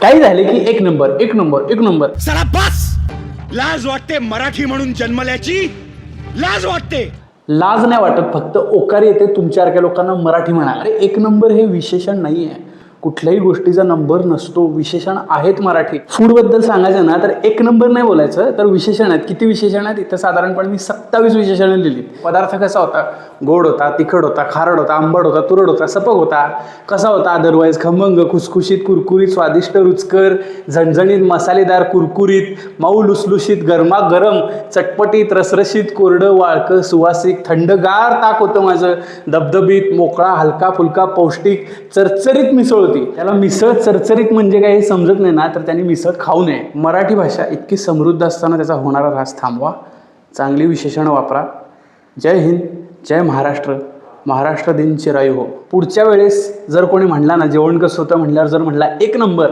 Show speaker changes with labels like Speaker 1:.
Speaker 1: काही झाले की एक नंबर एक नंबर एक नंबर.
Speaker 2: चला बस. लाज वाटते मराठी म्हणून जन्मल्याची, लाज वाटते.
Speaker 1: लाज नाही वाटत, फक्त ओकार येते तुमच्यासारख्या लोकांना मराठी म्हणा. अरे एक नंबर हे विशेषण नाही आहे, कुठल्याही गोष्टीचा नंबर नसतो, विशेषण आहेत मराठी. फूड बद्दल सांगायचं ना तर एक नंबर नाही बोलायचं, तर विशेषण आहेत. किती विशेषण आहेत इथं? साधारणपणे मी 27 विशेषणं लिहिली. पदार्थ कसा होता? गोड होता, तिखट होता, खारड होता, आंबट होता, तुरट होता, सपक होता. कसा होता? अदरवाईज खमंग, खुसखुशीत, कुरकुरीत, स्वादिष्ट, रुचकर, झणझणीत, मसालेदार, कुरकुरीत, मऊ, लुसलुशीत, गरमागरम, चटपटीत, रसरशीत, कोरडं, वाळकं, सुवासिक, थंडगार ताक होतं माझं, धबधबीत, मोकळा, हलका फुलका, पौष्टिक, चरचरीत मिसळ होती. त्याला मिसळ चरचरीत म्हणजे काय हे समजत नाही ना, तर त्यांनी मिसळ खाऊ नये. मराठी भाषा इतकी समृद्ध असताना त्याचा होणारा ऱ्हास थांबवा. चांगली विशेषणं वापरा. जय हिंद, जय महाराष्ट्र. महाराष्ट्र दिन चिरायू हो. पुढच्या वेळेस जर कोणी म्हणला ना जेवण कसं होतं म्हणल्यावर जर म्हणला एक नंबर,